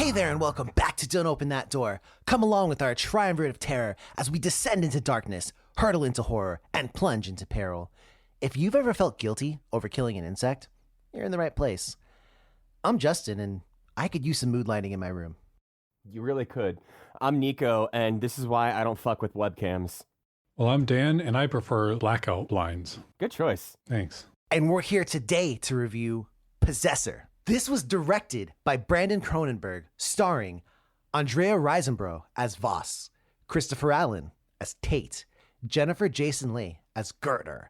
Hey there and welcome back to Don't Open That Door. Come along with our triumvirate of terror as we descend into darkness, hurtle into horror, and plunge into peril. If you've ever felt guilty over killing an insect, you're in the right place. I'm Justin and I could use some mood lighting in my room. You really could. I'm Nico and this is why I don't fuck with webcams. Well, I'm Dan and I prefer blackout blinds. Good choice. Thanks. And we're here today to review Possessor. This was directed by Brandon Cronenberg, starring Andrea Riseborough as Voss, Christopher Allen as Tate, Jennifer Jason Leigh as Gertner,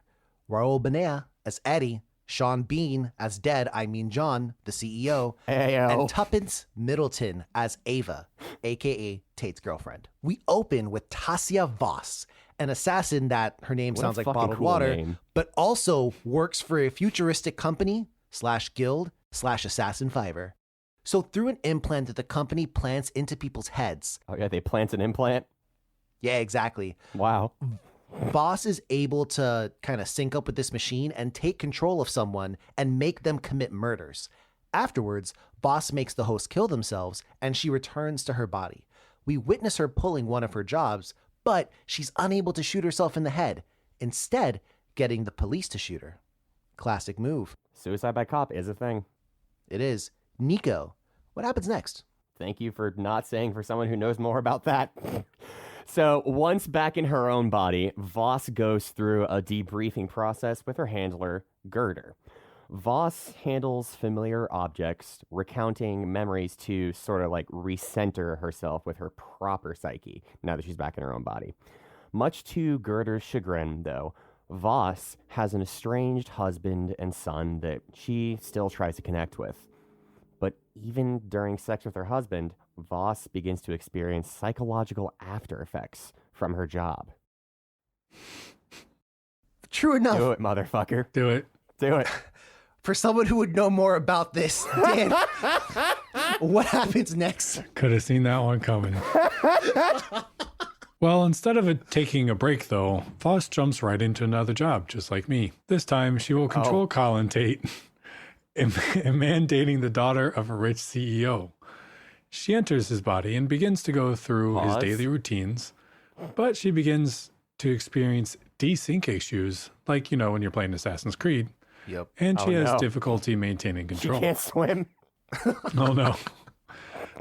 Raul Benea as Eddie, Sean Bean as John, the CEO, Ayo. and Tuppence Middleton as Ava, aka Tate's girlfriend. We open with Tasia Voss, an assassin that her name What a sounds like fucking bottled cool water, name. but also works for a futuristic company / guild / assassin fiver. So through an implant that the company plants into people's heads. Oh yeah, they plant an implant? Yeah, exactly. Wow. Voss is able to kind of sync up with this machine and take control of someone and make them commit murders. Afterwards, Voss makes the host kill themselves and she returns to her body. We witness her pulling one of her jobs, but she's unable to shoot herself in the head, instead getting the police to shoot her. Classic move. Suicide by cop is a thing. It is. Nico, what happens next? Thank you for not saying for someone who knows more about that. So once back in her own body, Voss goes through a debriefing process with her handler, Gertner. Voss handles familiar objects, recounting memories to sort of like recenter herself with her proper psyche now that she's back in her own body. Much to Gertner's chagrin, though, Voss has an estranged husband and son that she still tries to connect with. But even during sex with her husband, Voss begins to experience psychological after effects from her job. True enough. Do it, motherfucker. Do it. Do it. For someone who would know more about this, Dan, what happens next? Could have seen that one coming. Well, instead of taking a break, though, Voss jumps right into another job, just like me. This time, she will control Colin Tate, a man dating the daughter of a rich CEO. She enters his body and begins to go through his daily routines, but she begins to experience desync issues, like, when you're playing Assassin's Creed. Yep. And she has difficulty maintaining She control. can't swim. Oh, no.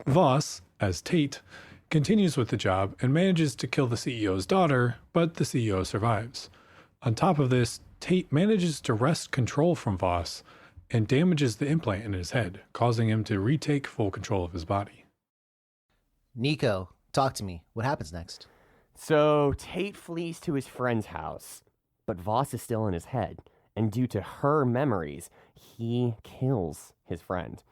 Voss, as Tate, continues with the job and manages to kill the CEO's daughter, but the CEO survives. On top of this, Tate manages to wrest control from Voss and damages the implant in his head, causing him to retake full control of his body. Nico, talk to me. What happens next? So Tate flees to his friend's house, but Voss is still in his head, and due to her memories, he kills his friend.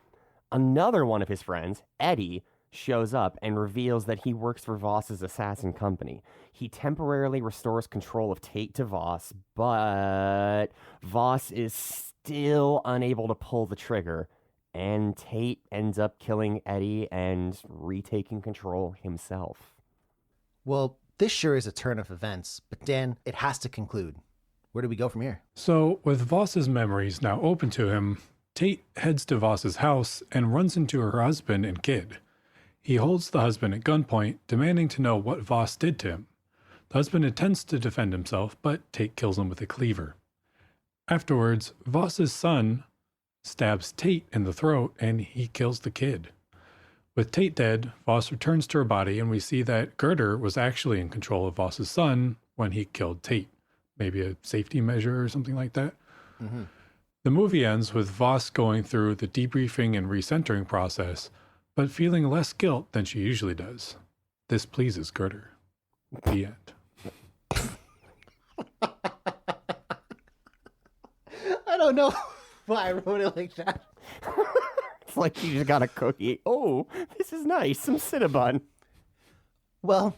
Another one of his friends, Eddie, shows up and reveals that he works for Voss's assassin company. He temporarily restores control of Tate to Voss, but Voss is still unable to pull the trigger, and Tate ends up killing Eddie and retaking control himself. Well, this sure is a turn of events, but Dan, it has to conclude. Where do we go from here? So, with Voss's memories now open to him, Tate heads to Voss's house and runs into her husband and kid. He holds the husband at gunpoint, demanding to know what Voss did to him. The husband attempts to defend himself, but Tate kills him with a cleaver. Afterwards, Voss's son stabs Tate in the throat and he kills the kid. With Tate dead, Voss returns to her body and we see that Gertner was actually in control of Voss's son when he killed Tate. Maybe a safety measure or something like that. Mm-hmm. The movie ends with Voss going through the debriefing and recentering process, but feeling less guilt than she usually does. This pleases Gertner. The end. I don't know why I wrote it like that. It's like you just got a cookie. Oh, this is nice. Some Cinnabon. Well,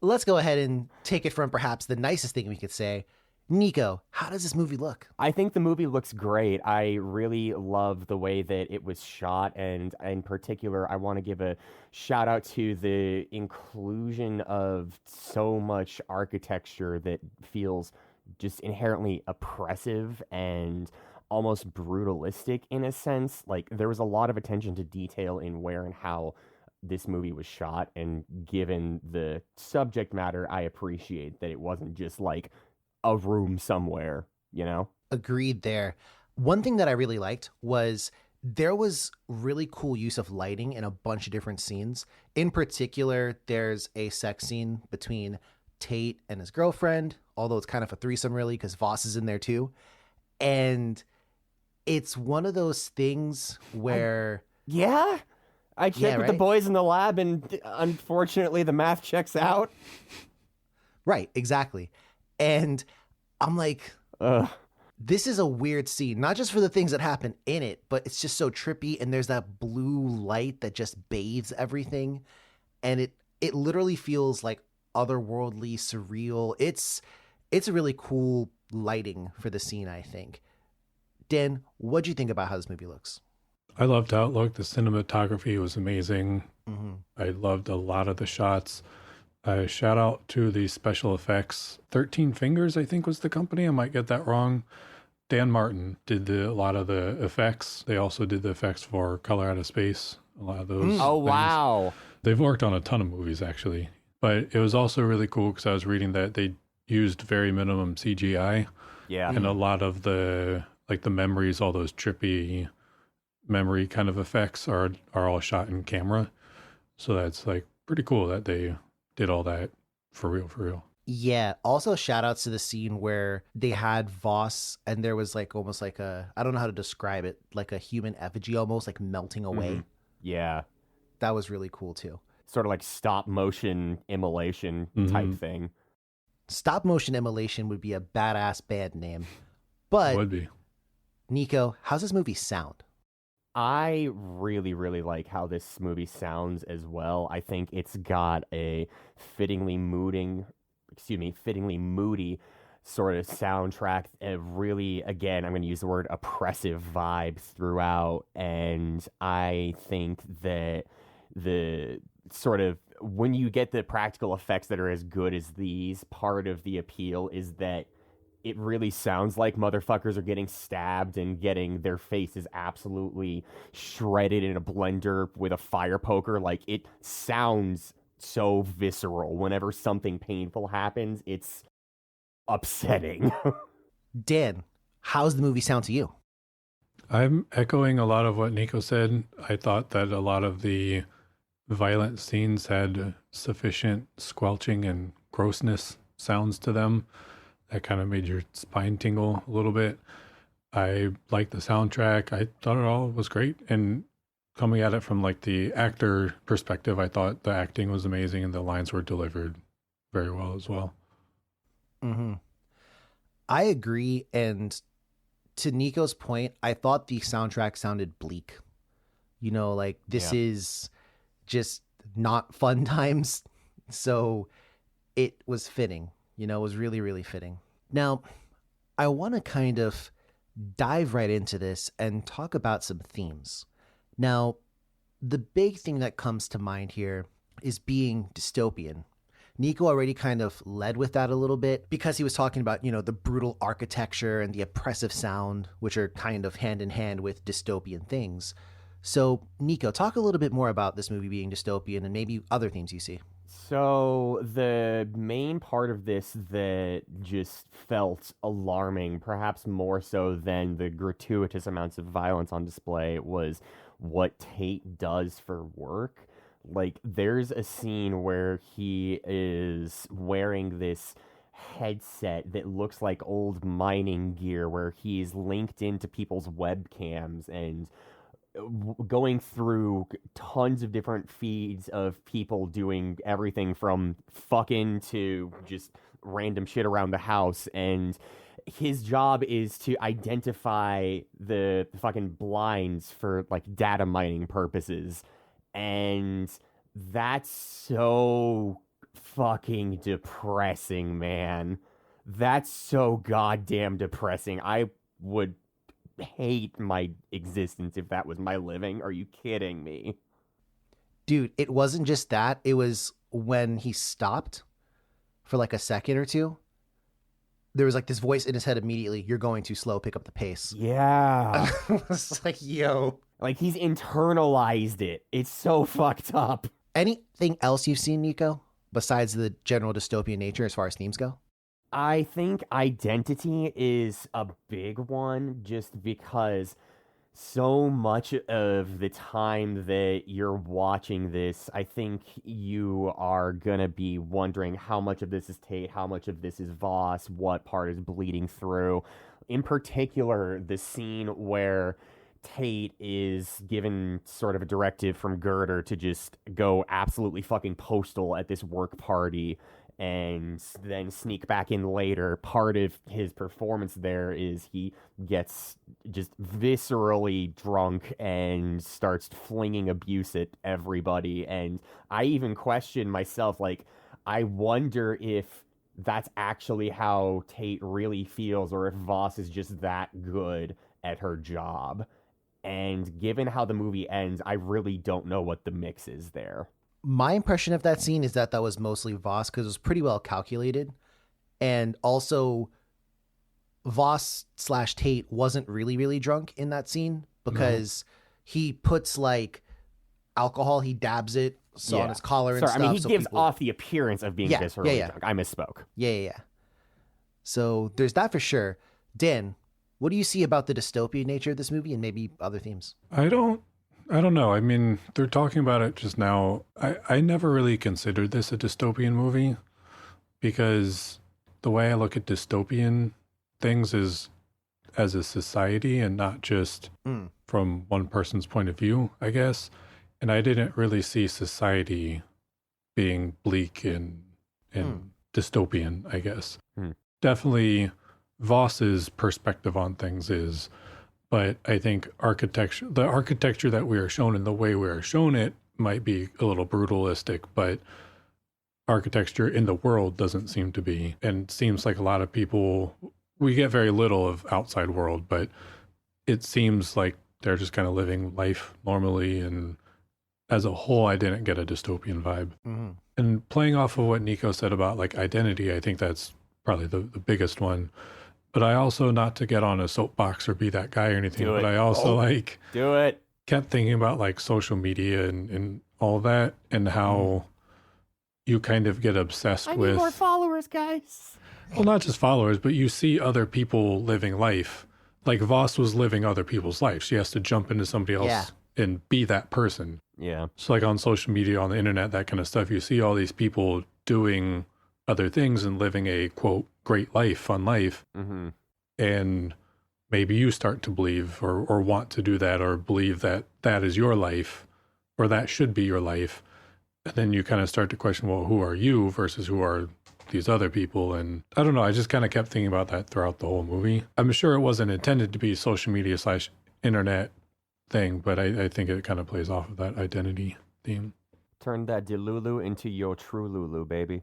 let's go ahead and take it from perhaps the nicest thing we could say. Nico, how does this movie look? I think the movie looks great. I really love the way that it was shot, and in particular, I want to give a shout out to the inclusion of so much architecture that feels just inherently oppressive and almost brutalistic in a sense. Like, there was a lot of attention to detail in where and how this movie was shot, and given the subject matter, I appreciate that it wasn't just like a room somewhere, you know? Agreed there. One thing that I really liked was there was really cool use of lighting in a bunch of different scenes. In particular, there's a sex scene between Tate and his girlfriend, although it's kind of a threesome really because Voss is in there too. And it's one of those things where... I checked with the boys in the lab, and unfortunately the math checks out. Right, exactly. And I'm like, this is a weird scene, not just for the things that happen in it, but it's just so trippy, and there's that blue light that just bathes everything, and it literally feels like otherworldly, surreal. It's a really cool lighting for the scene, I think. Dan, what'd you think about how this movie looks? I loved how it looked. The cinematography was amazing. Mm-hmm. I loved a lot of the shots. Shout out to the special effects. 13 Fingers, I think, was the company. I might get that wrong. Dan Martin did a lot of the effects. They also did the effects for Color Out of Space. A lot of those. Oh, things. wow. They've worked on a ton of movies, actually. But it was also really cool because I was reading that they used very minimum CGI. Yeah. And a lot of the memories, all those trippy memory kind of effects are all shot in camera. So that's like pretty cool that they did all that for real. Yeah. Also, shout outs to the scene where they had Voss and there was like almost like I don't know how to describe it, like a human effigy almost like melting away. Mm-hmm. Yeah. That was really cool too. Sort of like stop motion immolation type thing. Stop motion immolation would be a badass band name. But it would be. Nico, how's this movie sound? I really, really like how this movie sounds as well. I think it's got a fittingly moody sort of soundtrack. Really, again, I'm going to use the word oppressive vibes throughout. And I think that the sort of, when you get the practical effects that are as good as these, part of the appeal is that it really sounds like motherfuckers are getting stabbed and getting their faces absolutely shredded in a blender with a fire poker. Like, it sounds so visceral. Whenever something painful happens, it's upsetting. Dan, how's the movie sound to you? I'm echoing a lot of what Nico said. I thought that a lot of the violent scenes had sufficient squelching and grossness sounds to them. That kind of made your spine tingle a little bit. I liked the soundtrack. I thought it all was great. And coming at it from like the actor perspective, I thought the acting was amazing and the lines were delivered very well as well. Mm-hmm. I agree. And to Nico's point, I thought the soundtrack sounded bleak. You know, like this is just not fun times. So it was fitting. You know, it was really, really fitting. Now, I want to kind of dive right into this and talk about some themes. Now, the big thing that comes to mind here is being dystopian. Nico already kind of led with that a little bit because he was talking about, you know, the brutal architecture and the oppressive sound, which are kind of hand in hand with dystopian things. So, Nico, talk a little bit more about this movie being dystopian and maybe other themes you see. So the main part of this that just felt alarming, perhaps more so than the gratuitous amounts of violence on display, was what Tate does for work. Like, there's a scene where he is wearing this headset that looks like old mining gear, where he's linked into people's webcams and going through tons of different feeds of people doing everything from fucking to just random shit around the house. And his job is to identify the fucking blinds for like data mining purposes. And that's so fucking depressing, man. That's so goddamn depressing. I would hate my existence if that was my living. Are you kidding me? Dude, it wasn't just that. It was when he stopped for like a second or two. There was like this voice in his head immediately, "You're going too slow, pick up the pace." Yeah. It's like, yo. Like, he's internalized it. It's so fucked up. Anything else you've seen, Nico, besides the general dystopian nature as far as themes go? I think identity is a big one just because so much of the time that you're watching this, I think you are going to be wondering how much of this is Tate, how much of this is Voss, what part is bleeding through. In particular, the scene where Tate is given sort of a directive from Girder to just go absolutely fucking postal at this work party and then sneak back in later. Part of his performance there is he gets just viscerally drunk and starts flinging abuse at everybody. And I even question myself, like, I wonder if that's actually how Tate really feels, or if Voss is just that good at her job. And given how the movie ends, I really don't know what the mix is there. My impression of that scene is that was mostly Voss because it was pretty well calculated. And also, Voss / Tate wasn't really drunk in that scene because he puts like alcohol, he dabs it on his collar and stuff. I mean, he gives off the appearance of being viscerally drunk. I misspoke. Yeah. So there's that for sure. Dan, what do you see about the dystopian nature of this movie and maybe other themes? I don't know. I mean, they're talking about it just now. I never really considered this a dystopian movie because the way I look at dystopian things is as a society and not just from one person's point of view, I guess. And I didn't really see society being bleak and dystopian, I guess. Definitely Voss's perspective on things is, but I think the architecture that we are shown and the way we are shown it might be a little brutalistic, but architecture in the world doesn't seem to be. And seems like a lot of people, we get very little of outside world, but it seems like they're just kind of living life normally. And as a whole, I didn't get a dystopian vibe. Mm-hmm. And playing off of what Nico said about like identity, I think that's probably the biggest one. But I also, not to get on a soapbox or be that guy or anything, but I also kept thinking about like social media and all that and how you kind of get obsessed with. I need more followers, guys. Well, not just followers, but you see other people living life. Like Voss was living other people's life. She has to jump into somebody else and be that person. Yeah. So like on social media, on the internet, that kind of stuff, you see all these people doing other things and living a, quote, great life, fun life. Mm-hmm. And maybe you start to believe or want to do that or believe that that is your life or that should be your life. And then you kind of start to question, well, who are you versus who are these other people? And I don't know. I just kind of kept thinking about that throughout the whole movie. I'm sure it wasn't intended to be social media / internet thing, but I think it kind of plays off of that identity theme. Turn that Delulu into your true Lulu, baby.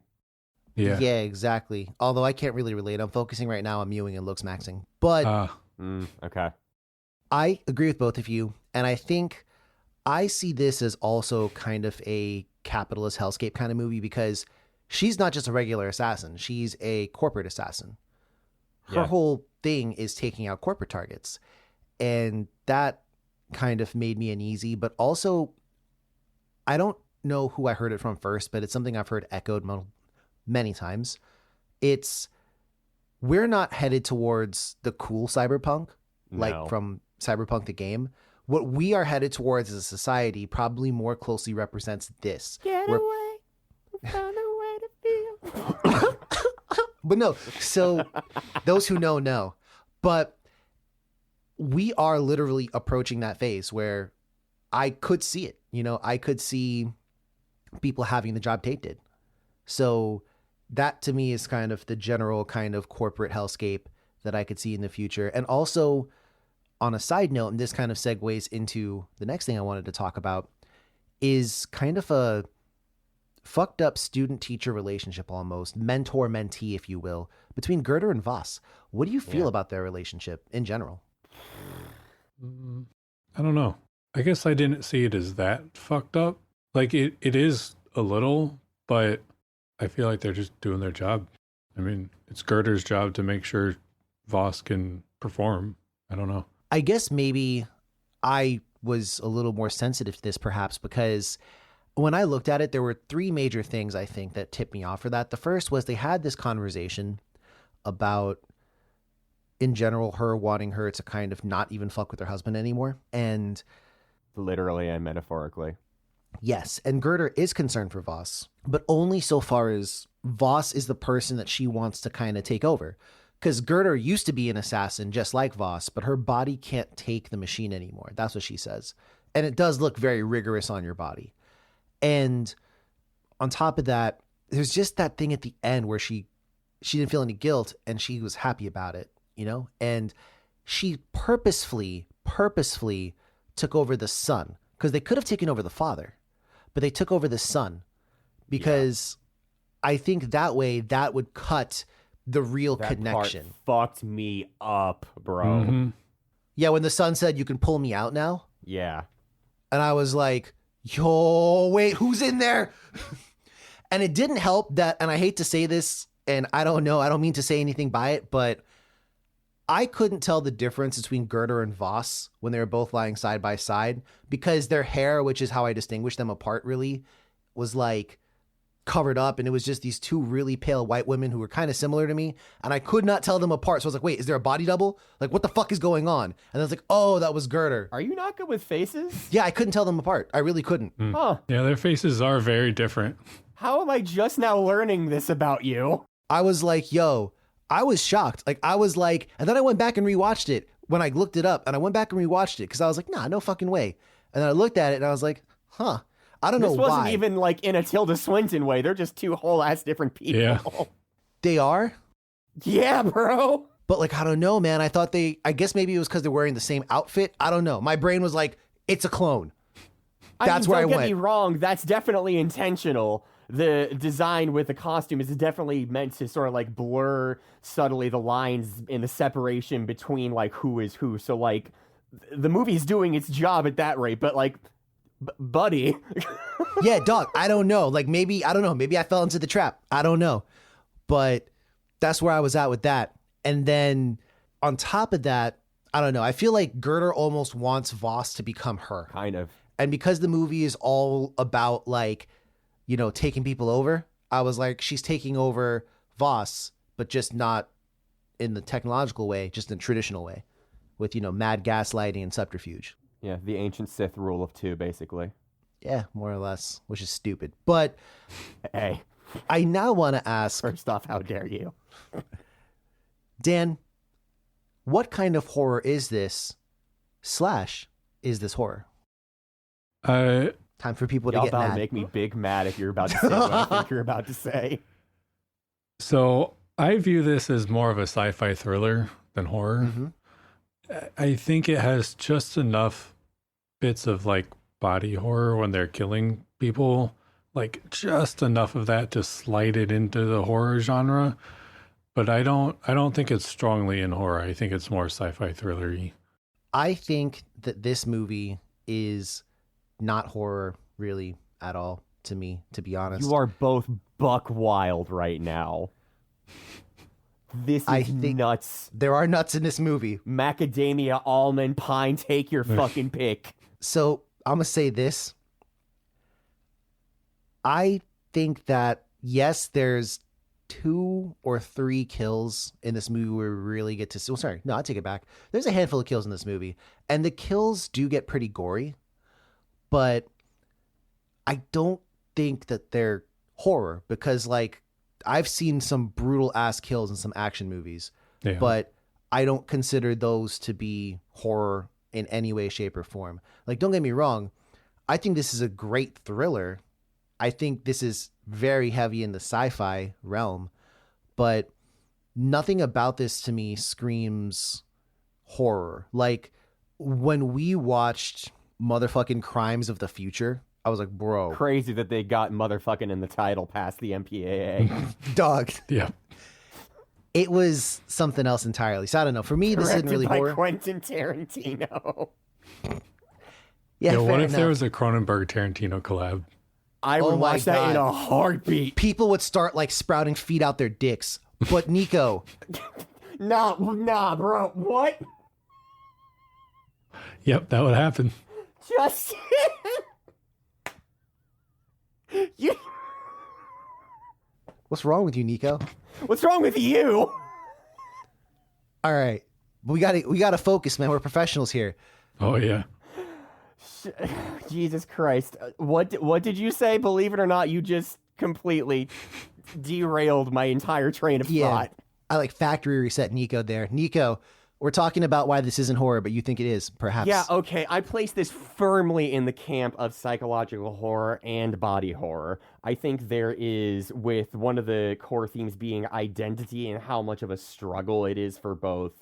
Yeah, exactly. Although I can't really relate. I'm focusing right now on mewing and looks maxing. But okay. I agree with both of you. And I think I see this as also kind of a capitalist hellscape kind of movie because she's not just a regular assassin. She's a corporate assassin. Her whole thing is taking out corporate targets. And that kind of made me uneasy. But also, I don't know who I heard it from first, but it's something I've heard echoed many times. We're not headed towards the cool cyberpunk, like from Cyberpunk the game. What we are headed towards as a society probably more closely represents this. Get away. We found a way to feel. But no, so those who know. But we are literally approaching that phase where I could see it. You know, I could see people having the job Tate did. So that to me is kind of the general kind of corporate hellscape that I could see in the future. And also on a side note, and this kind of segues into the next thing I wanted to talk about, is kind of a fucked up student-teacher relationship almost, mentor-mentee, if you will, between Girder and Voss. What do you feel about their relationship in general? I don't know. I guess I didn't see it as that fucked up. Like it is a little, but I feel like they're just doing their job. I mean, it's Girder's job to make sure Voss can perform. I don't know. I guess maybe I was a little more sensitive to this perhaps, because when I looked at it, there were three major things I think that tipped me off for that. The first was they had this conversation about, in general, her wanting her to kind of not even fuck with her husband anymore. And literally and metaphorically. yes, and Gerder is concerned for Voss, but only so far as Voss is the person that she wants to kind of take over. Because Gerder used to be an assassin just like Voss, but her body can't take the machine anymore. That's what she says. And it does look very rigorous on your body. And on top of that, there's just that thing at the end where she didn't feel any guilt and she was happy about it, you know? And she purposefully took over the son, because they could have taken over the father, but they took over the son because I think that way that would cut the real That connection. Part fucked me up, bro. Mm-hmm. Yeah, when the son said, "You can pull me out now." Yeah. And I was like, yo, wait, who's in there? And it didn't help that, and I hate to say this, and I don't mean to say anything by it, but I couldn't tell the difference between Gerder and Voss when they were both lying side by side, because their hair, which is how I distinguish them apart really, was like covered up, and it was just these two really pale white women who were kind of similar to me, and I could not tell them apart. So I was like, wait, is there a body double? Like, what the fuck is going on? And I was like, oh, that was Gerder. Are you not good with faces? Yeah, I couldn't tell them apart. I really couldn't. Huh. Yeah, their faces are very different. How am I just now learning this about you? I was like, yo, I was shocked. Like, I was like, and then I went back and rewatched it when I looked it up, and I went back and rewatched it because I was like, nah, no fucking way. And then I looked at it and I was like, huh, I don't know why. This wasn't even like in a Tilda Swinton way. They're just two whole ass different people. Yeah. They are? Yeah, bro. But like, I don't know, man. I guess maybe it was because they're wearing the same outfit. I don't know. My brain was like, it's a clone. That's where I went. Don't get me wrong. That's definitely intentional. The design with the costume is definitely meant to sort of like blur subtly the lines in the separation between like who is who. So like the movie's doing its job at that rate, but like, buddy. Yeah, dog. I don't know. Like maybe, I don't know. Maybe I fell into the trap. I don't know. But that's where I was at with that. And then on top of that, I don't know. I feel like Gerder almost wants Voss to become her. Kind of. And because the movie is all about like, you know, taking people over, I was like, she's taking over Voss, but just not in the technological way, just in the traditional way with, you know, mad gaslighting and subterfuge. Yeah, the ancient Sith rule of two, basically. Yeah, more or less, which is stupid. But Hey, I now want to ask, first off, how dare you? Dan, what kind of horror is this? / is this horror? Uh, Time for people to Y'all get about to mad. make me big mad if you're about to say what I think you're about to say. so I view this as more of a sci-fi thriller than horror. Mm-hmm. I think it has just enough bits of like body horror when they're killing people, like just enough of that to slide it into the horror genre. But I don't think it's strongly in horror. I think it's more sci-fi thriller-y. I think that this movie is not horror really at all to me, to be honest. You are both buck wild right now. This I is think- nuts. There are nuts in this movie. Macadamia, almond, pine, take your fucking pick. So I'm going to say this. I think that, yes, there's 2 or 3 kills in this movie where we really get to see. Well, sorry, no, I take it back. There's a handful of kills in this movie, and the kills do get pretty gory, but I don't think that they're horror because, like, I've seen some brutal ass kills in some action movies, Yeah. but I don't consider those to be horror in any way, shape, or form. Like, don't get me wrong. I think this is a great thriller. I think this is very heavy in the sci-fi realm, but nothing about this to me screams horror. Like, when we watched motherfucking Crimes of the Future, I was like, bro, Crazy that they got motherfucking in the title past the MPAA. dog. Yeah. It was something else entirely. So I don't know. For me, this isn't Directed really by horror. Quentin Tarantino. Yeah, What fair if there enough. was a Cronenberg Tarantino collab? I Oh would my watch that in God. a heartbeat. People would start like sprouting feet out their dicks. But Nico, Nah, bro. What? Yep, that would happen. Just you. What's wrong with you, Nico? What's wrong with you? All right. We gotta focus, man. We're professionals here. Oh, yeah. Jesus Christ. What did you say? Believe it or not, you just completely derailed my entire train of thought. I like factory reset Nico there. Nico, we're talking about why this isn't horror, but you think it is, perhaps. Yeah, okay. I place this firmly in the camp of psychological horror and body horror. I think there is, with one of the core themes being identity and how much of a struggle it is for both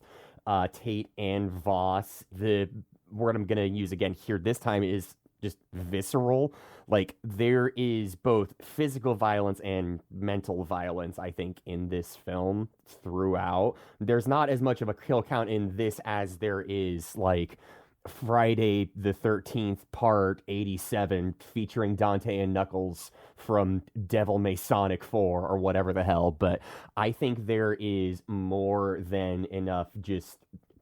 Tate and Voss. The word I'm going to use again here this time is just visceral. Like, there is both physical violence and mental violence, I think, in this film throughout. There's not as much of a kill count in this as there is, like, Friday the 13th part 87 featuring Dante and Knuckles from Devil Masonic 4 or whatever the hell. But I think there is more than enough just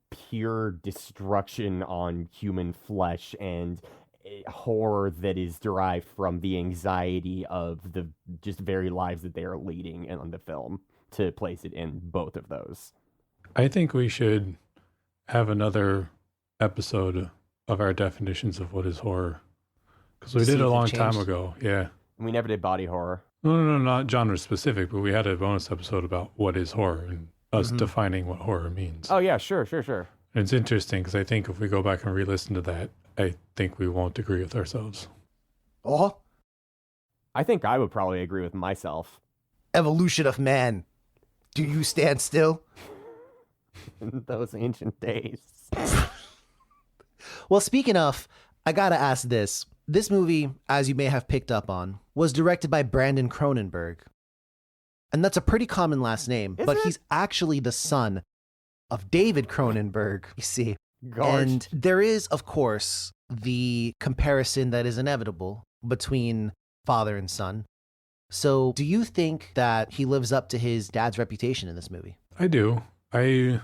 pure destruction on human flesh and horror that is derived from the anxiety of the just very lives that they are leading in the film to place it in both of those. I think we should have another episode of our definitions of what is horror, because we did a long time ago. Yeah, we never did body horror. No, not genre specific, but we had a bonus episode about what is horror and us defining what horror means. Oh yeah, sure. And it's interesting because I think if we go back and re-listen to that, I think we won't agree with ourselves. Oh, I think I would probably agree with myself. Evolution of man. Do you stand still? In those ancient days. Well, speaking of, I gotta ask this. This movie, as you may have picked up on, was directed by Brandon Cronenberg. And that's a pretty common last name, but he's actually the son of David Cronenberg, you see. And there is, of course, the comparison that is inevitable between father and son. So do you think that he lives up to his dad's reputation in this movie? I do. I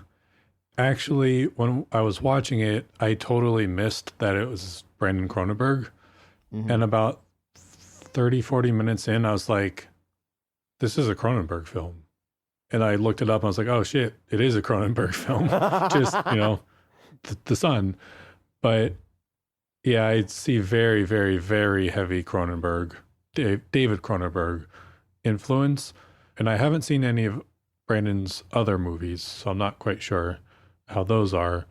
actually, when I was watching it, I totally missed that it was Brandon Cronenberg. And about 30, 40 minutes in, I was like, this is a Cronenberg film. And I looked it up and I was like, oh shit, it is a Cronenberg film. Just, the son. But yeah, I see very, very, very heavy Cronenberg, David Cronenberg influence. And I haven't seen any of Brandon's other movies, so I'm not quite sure how those are.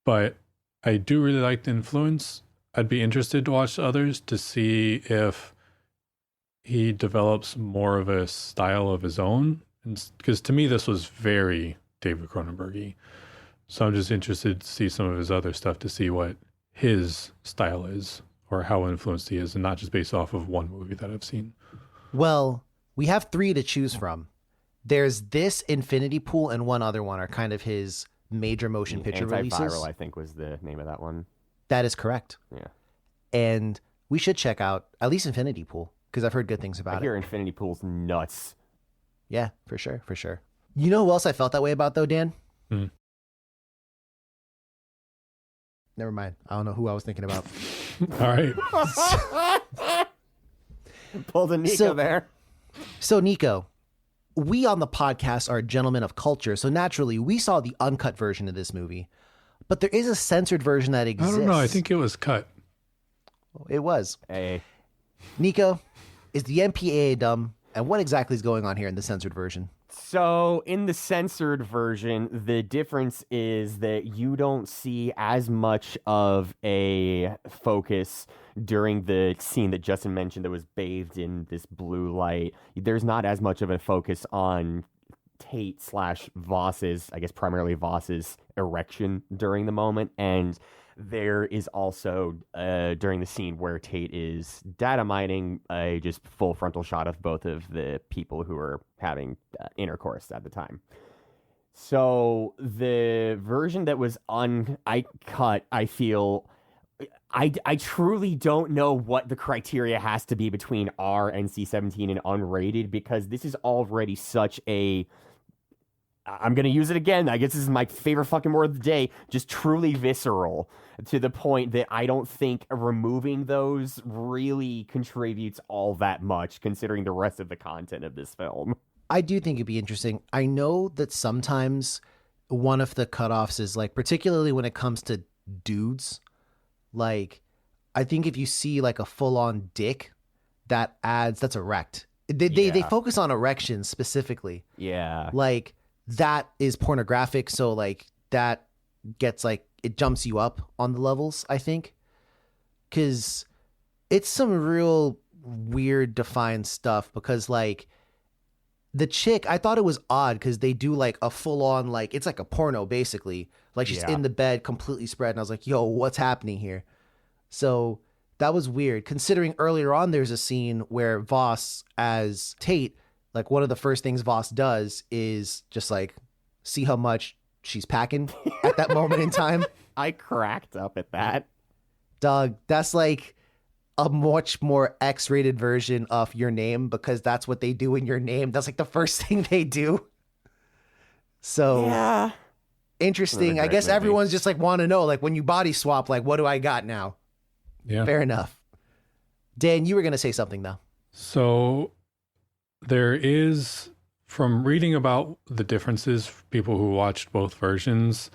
But I do really like the influence. I'd be interested to watch others to see if he develops more of a style of his own. Because to me, this was very David Cronenberg-y. So I'm just interested to see some of his other stuff to see what his style is or how influenced he is, and not just based off of one movie that I've seen. Well, we have 3 to choose from. There's this, Infinity Pool, and one other one are kind of his major motion picture releases. Antiviral, I think, was the name of that one. That is correct. Yeah. And we should check out at least Infinity Pool, because I've heard good things about it. I hear Infinity Pool's nuts. Yeah, for sure. You know who else I felt that way about, though, Dan? Never mind. I don't know who I was thinking about. All right. Pulled a Nico there. So, Nico, we on the podcast are gentlemen of culture, so naturally we saw the uncut version of this movie. But there is a censored version that exists. I don't know. I think it was cut. It was. Hey. Nico, is the MPAA dumb? And what exactly is going on here in the censored version? So in the censored version, the difference is that you don't see as much of a focus during the scene that Justin mentioned that was bathed in this blue light. There's not as much of a focus on Tate / Voss's, I guess primarily Voss's erection during the moment. And there is also, during the scene where Tate is data mining, a just full frontal shot of both of the people who are having intercourse at the time. So the version that was uncut, I feel, I truly don't know what the criteria has to be between R, NC-17, and unrated, because this is already such a I'm going to use it again. I guess this is my favorite fucking word of the day. Just truly visceral, to the point that I don't think removing those really contributes all that much, considering the rest of the content of this film. I do think it'd be interesting. I know that sometimes one of the cutoffs is like, particularly when it comes to dudes, like, I think if you see like a full on dick, that's erect. They focus on erections specifically. Yeah. Like, that is pornographic. So like that gets like, it jumps you up on the levels, I think. 'Cause it's some real weird defined stuff, because like, the chick, I thought it was odd because they do like a full on, like, it's like a porno basically. Like, she's in the bed completely spread. And I was like, yo, what's happening here? So that was weird, considering earlier on there's a scene where Voss as Tate, like, one of the first things Voss does is just like see how much she's packing at that moment in time. I cracked up at that. Dog, that's like a much more X-rated version of Your Name, because that's what they do in Your Name. That's like the first thing they do. So Yeah. interesting. I guess movie. everyone's just like want to know, like, when you body swap, like, what do I got now? Yeah. Fair enough. Dan, you were going to say something though. So there is, from reading about the differences, people who watched both versions,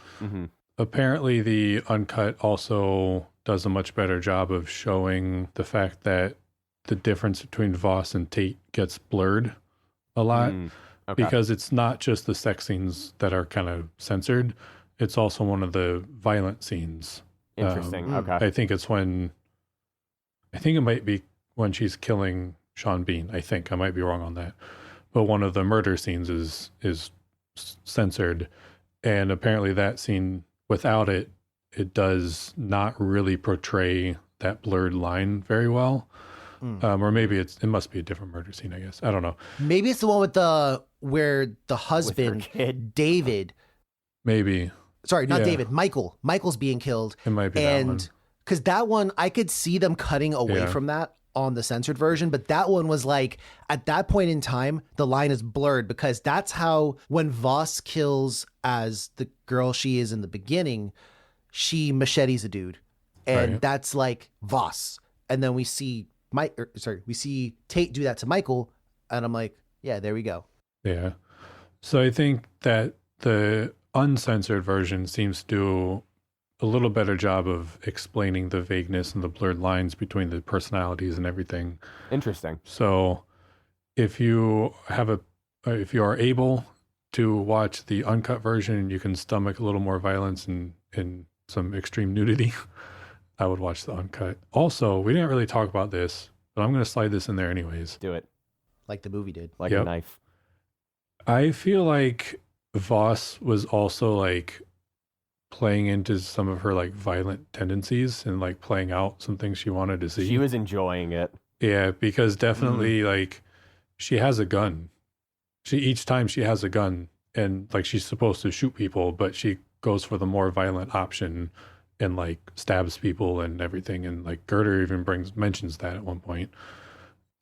apparently the uncut also does a much better job of showing the fact that the difference between Voss and Tate gets blurred a lot, because it's not just the sex scenes that are kind of censored. It's also one of the violent scenes. Interesting. Okay. I think it might be when she's killing Sean Bean. I might be wrong on that. But one of the murder scenes is censored. And apparently that scene, without it, it does not really portray that blurred line very well. Or maybe it must be a different murder scene, I guess. I don't know. Maybe it's the one with where the husband, kid. David, Maybe. sorry, not Yeah. David, Michael's being killed. It might be that one. Because that one, I could see them cutting away Yeah. from that on the censored version, but that one was like, at that point in time, the line is blurred, because that's how, when Voss kills as the girl she is in the beginning, she machetes a dude, and Right. that's like Voss. And then we see we see Tate do that to Michael, and I'm like, yeah, there we go. Yeah. So I think that the uncensored version seems to do a little better job of explaining the vagueness and the blurred lines between the personalities and everything. Interesting. So if you are able to watch the uncut version, you can stomach a little more violence and some extreme nudity. I would watch the uncut. Also, we didn't really talk about this, but I'm going to slide this in there anyways. Do it. Like the movie did. Like a knife. I feel like Voss was also like playing into some of her like violent tendencies and like playing out some things she wanted to see. She was enjoying it. Yeah, because definitely like she has a gun. Each time she has a gun, and like she's supposed to shoot people, but she goes for the more violent option and like stabs people and everything. And like Girder even mentions that at one point.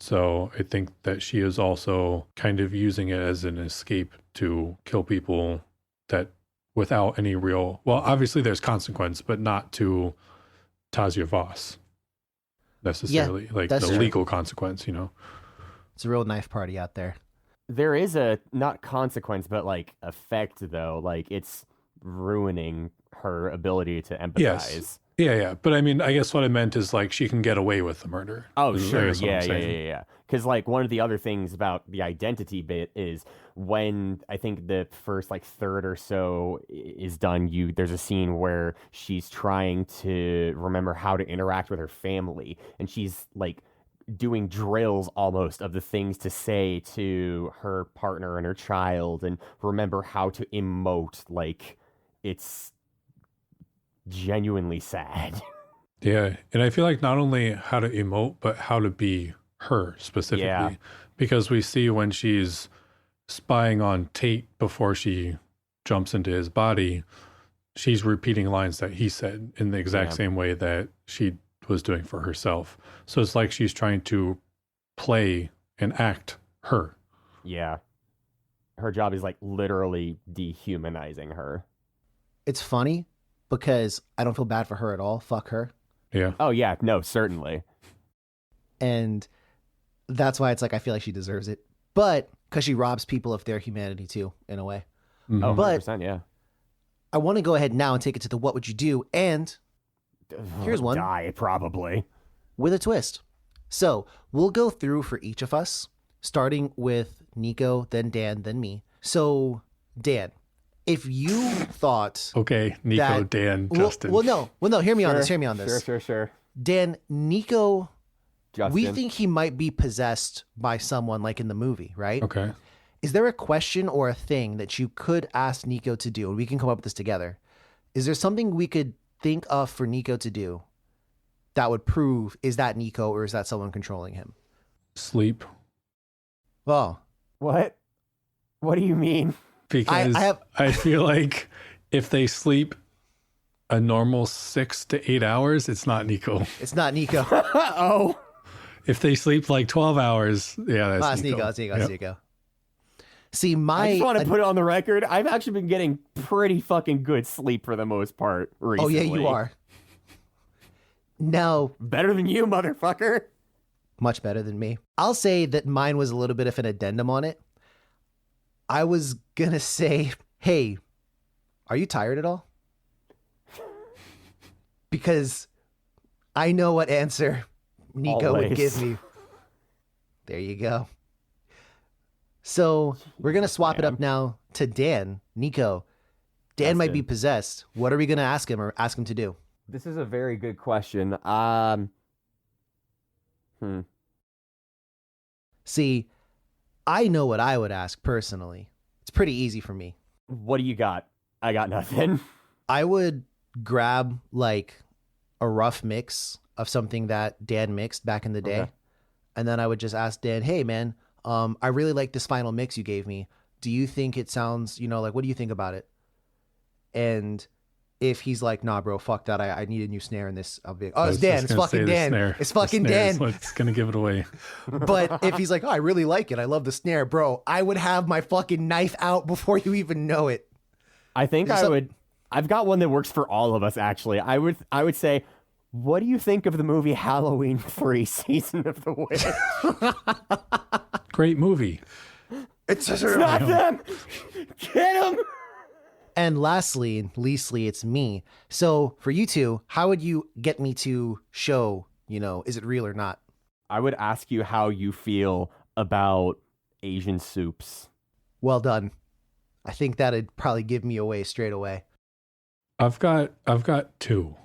So I think that she is also kind of using it as an escape to kill people that without any real, well, obviously there's consequence, but not to Tasia Voss necessarily, like the that's true. legal consequence, you know? It's a real knife party out there. There is a, not consequence, but like effect though. Like it's ruining her ability to empathize. Yes. Yeah. But I mean, I guess what I meant is like she can get away with the murder. Oh, is- sure. is what I'm Yeah. saying. Because like one of the other things about the identity bit is when I think the first like third or so is done, there's a scene where she's trying to remember how to interact with her family, and she's like doing drills almost of the things to say to her partner and her child, and remember how to emote. Like it's genuinely sad. Yeah. And I feel like not only how to emote, but how to be her specifically. Yeah. Because we see when she's spying on Tate before she jumps into his body, she's repeating lines that he said in the exact same way that she was doing for herself. So it's like she's trying to play and act her. Yeah. Her job is like literally dehumanizing her. It's funny because I don't feel bad for her at all. Fuck her. Yeah. Oh yeah, no, certainly. And that's why it's like I feel like she deserves it. But because she robs people of their humanity too, in a way. Mhm. Oh, But 100%, yeah. I want to go ahead now and take it to the what would you do? And here's one. Die, probably. With a twist. So we'll go through for each of us, starting with Nico, then Dan, then me. So Dan, if you thought Okay, Nico, that- Dan, well, Justin. well, no, hear me on this. Sure, Hear me on this. Sure. Dan, Nico, Justin. we think he might be possessed by someone like in the movie, right? Okay. Is there a question or a thing that you could ask Nico to do? And we can come up with this together. Is there something we could think of for Nico to do that would prove, is that Nico or is that someone controlling him? Sleep. Oh, What? What do you mean? Because I have- I feel like if they sleep a normal 6 to 8 hours, it's not Nico. it's not Nico. Oh. If they sleep like 12 hours, yeah, that's That's Nico. Nico. It's Nico. Yep. It's Nico. See, I just want to put it on the record. I've actually been getting pretty fucking good sleep for the most part oh recently. yeah, you are. Now, Better than you, motherfucker. much better than me. I'll say that mine was a little bit of an addendum on it. I was gonna say, hey, are you tired at all? Because I know what answer Nico would Always. give me. There you go. So we're gonna swap it up now to Dan. Nico, Dan might be Justin. possessed. What are we gonna ask him or ask him to do? This is a very good question. See, I know what I would ask personally. It's pretty easy for me. What do you got? I got nothing. I would grab like a rough mix of something that Dan mixed back in the day. Okay. And then I would just ask Dan, hey man, I really like this final mix you gave me. Do you think it sounds, like, what do you think about it? And if he's like, nah, bro, fuck that. I need a new snare in this. I'll be, oh, I it's was Dan. just It's gonna fucking say the Dan. snare. It's The fucking snare is Dan. what's going to give it away. But if he's like, oh, I really like it. I love the snare, bro. I would have my fucking knife out before you even know it. I think There's I some- would. I've got one that works for all of us. Actually, I would say, what do you think of the movie Halloween 3: Season of the Witch? Great movie. It's Not them. Get him. And lastly, and leastly, it's me. So for you two, how would you get me to show, is it real or not? I would ask you how you feel about Asian soups. Well done. I think that'd probably give me away straight away. I've got two.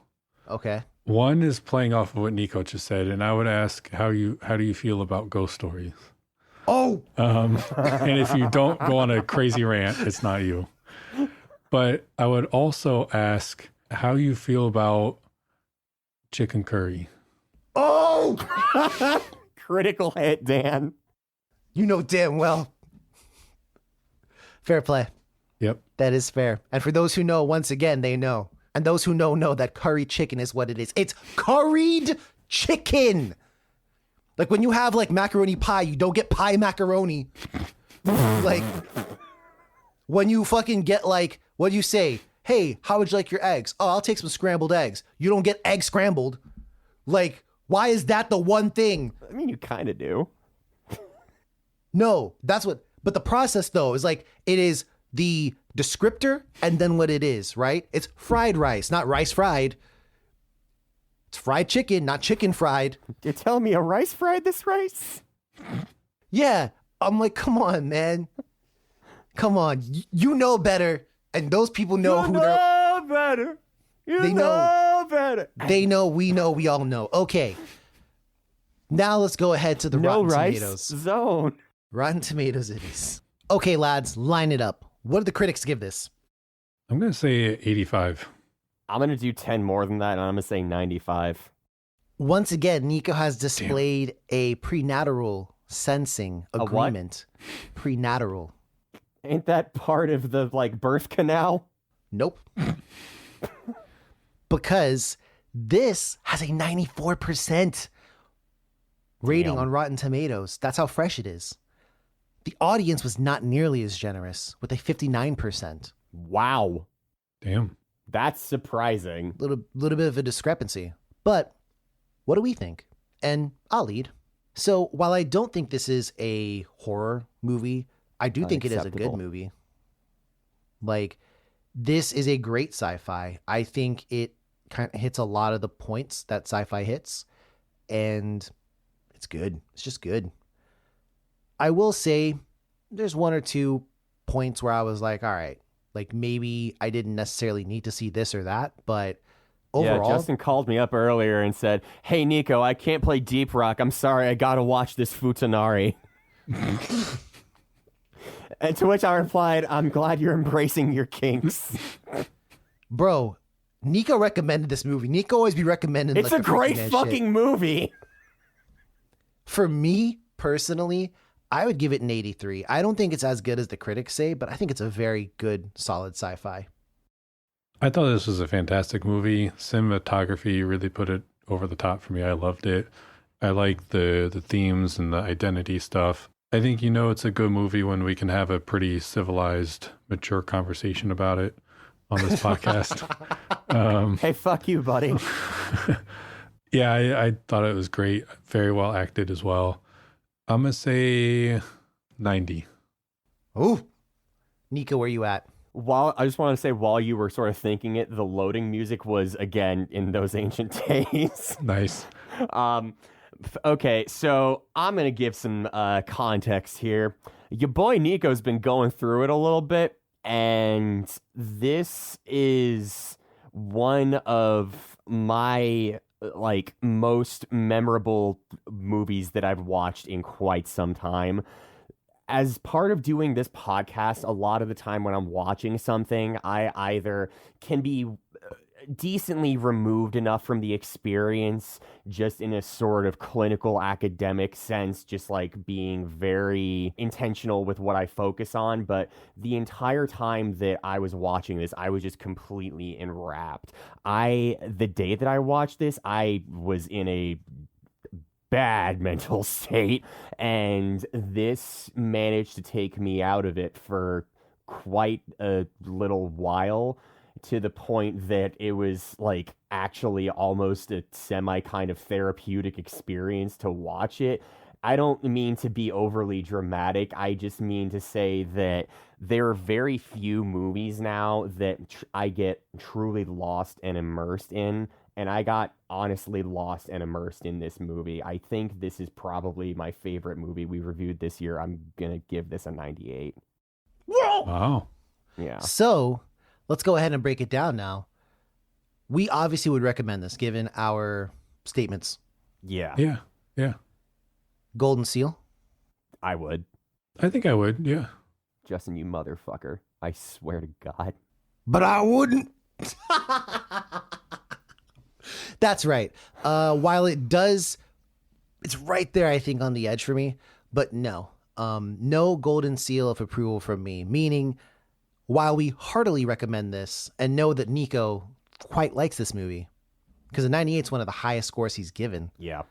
Okay. One is playing off of what Nico just said, and I would ask how do you feel about ghost stories? Oh, And if you don't go on a crazy rant, it's not you. But I would also ask how you feel about chicken curry. oh, Critical hit, Dan. you know damn well. Fair play. Yep. That is fair. And for those who know, once again, they know. And those who know that curry chicken is what it is. It's curried chicken. Like when you have like macaroni pie, you don't get pie macaroni. Like when you fucking get like, what do you say? Hey, how would you like your eggs? Oh, I'll take some scrambled eggs. You don't get egg scrambled. Like, why is that the one thing? I mean, you kind of do. No, that's what, but the process though is like, it is the descriptor and then what it is, right? It's fried rice, not rice fried. It's fried chicken, not chicken fried. You're telling me a rice fried this rice? Yeah, I'm like, come on, man. Come on. You know better. And those people know who they're, better. You They know. better. they know, we all know. Okay. Now let's go ahead to the No Rotten rice Tomatoes. zone. Rotten Tomatoes it is. Okay, lads, line it up. What do the critics give this? I'm going to say 85. I'm going to do 10 more than that, and I'm going to say 95. Once again, Nico has displayed a prenatal sensing A what? agreement. Prenatal. Ain't that part of the, birth canal? Nope. Because this has a 94% rating Damn. on Rotten Tomatoes. That's how fresh it is. The audience was not nearly as generous, with a 59%. Wow. Damn. That's surprising. Little bit of a discrepancy. But what do we think? And I'll lead. So while I don't think this is a horror movie, I do think it is a good Unacceptable. movie. Like, this is a great sci-fi. I think it kind of hits a lot of the points that sci-fi hits, and it's good. It's just good. I will say there's one or two points where I was like, all right, like maybe I didn't necessarily need to see this or that, but overall, Yeah, Justin called me up earlier and said, "Hey, Nico, I can't play Deep Rock. I'm sorry. I got to watch this Futanari." And to which I replied, "I'm glad you're embracing your kinks." bro, Nico recommended this movie. Nico always be recommending It's like, a the great freaking ass fucking shit. movie. For me personally, I would give it an 83. I don't think it's as good as the critics say, but I think it's a very good, solid sci-fi. I thought this was a fantastic movie. Cinematography really put it over the top for me. I loved it. I like the themes and the identity stuff. I think it's a good movie when we can have a pretty civilized, mature conversation about it on this podcast. Hey, fuck you, buddy. Yeah, I thought it was great. Very well acted as well. I'm going to say 90. Oh, Nico, where you at? I just want to say, while you were sort of thinking it, the loading music was again in those ancient days. Nice. Okay, so I'm gonna give some context here. Your boy Nico's been going through it a little bit, and this is one of my most memorable movies that I've watched in quite some time. As part of doing this podcast, a lot of the time when I'm watching something, I either can be decently removed enough from the experience, just in a sort of clinical academic sense, just like being very intentional with what I focus on. But the entire time that I was watching this, I was just completely enwrapped. The day that I watched this, I was in a bad mental state, and this managed to take me out of it for quite a little while, to the point that it was like actually almost a semi kind of therapeutic experience to watch it. I don't mean to be overly dramatic. I just mean to say that there are very few movies now that I get truly lost and immersed in. And I got honestly lost and immersed in this movie. I think this is probably my favorite movie we reviewed this year. I'm going to give this a 98. Whoa! Wow. Yeah. So let's go ahead and break it down now. We obviously would recommend this given our statements. Yeah. Yeah. Yeah. Golden Seal. I would. I think I would. Yeah. Justin, you motherfucker. I swear to God. But I wouldn't. That's right. While it does, it's right there, I think, on the edge for me. But no. No golden seal of approval from me. Meaning, while we heartily recommend this and know that Nico quite likes this movie, because a 98 is one of the highest scores he's given, Yeah.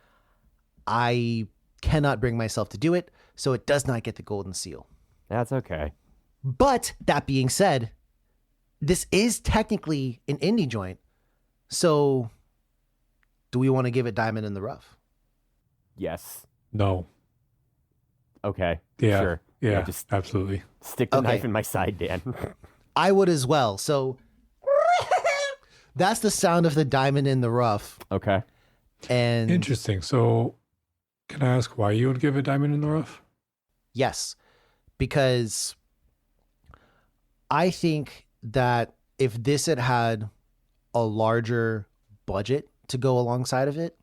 I cannot bring myself to do it, so it does not get the golden seal. That's okay. But that being said, this is technically an indie joint. So do we want to give it diamond in the rough? Yes. No. Okay. Yeah. Sure. Yeah. Just Absolutely. stick the Okay. knife in my side, Dan. I would as well. So that's the sound of the diamond in the rough. Okay. And Interesting. So, can I ask why you would give a diamond in the rough? yes, because I think that if this had had a larger budget to go alongside of it,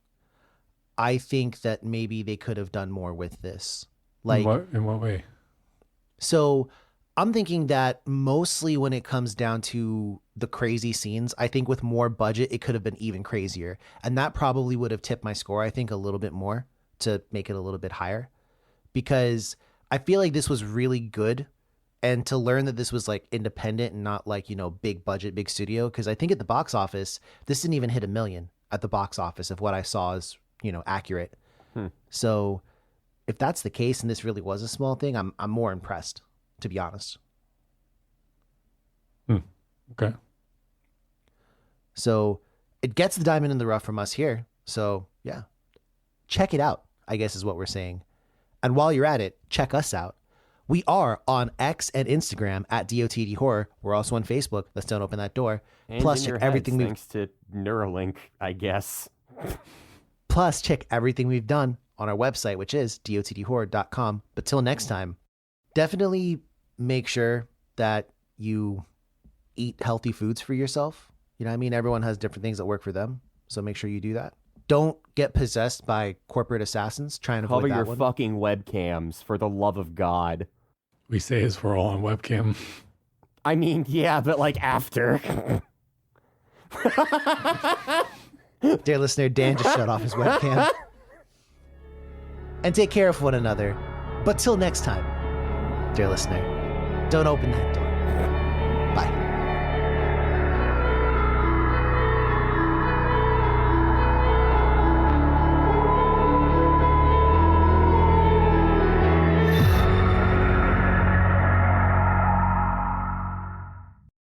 I think that maybe they could have done more with this. Like, In what way? so I'm thinking that mostly when it comes down to the crazy scenes, I think with more budget, it could have been even crazier. And that probably would have tipped my score, I think, a little bit more to make it a little bit higher. Because I feel like this was really good. And to learn that this was like independent and not like, big budget, big studio. Because I think at the box office, this didn't even hit 1 million at the box office if what I saw is, accurate. So if that's the case and this really was a small thing, I'm more impressed, to be honest. Okay. So it gets the diamond in the rough from us here. So yeah, check it out, I guess is what we're saying. And while you're at it, check us out. We are on X and Instagram at DOTD Horror. We're also on Facebook. Let's don't open that door. And Plus, in your check everything heads, we've thanks to Neuralink, I guess. Plus, check everything we've done on our website, which is dotdhorror.com. But till next time, definitely make sure that you eat healthy foods for yourself. You know what I mean? Everyone has different things that work for them. So make sure you do that. Don't get possessed by corporate assassins. Try and avoid Cover that your one. fucking webcams, for the love of God. We say as we're all on webcam. I mean, yeah, but like after. Dear listener, Dan just shut off his webcam. And take care of one another. But till next time, dear listener, don't open that door. Bye.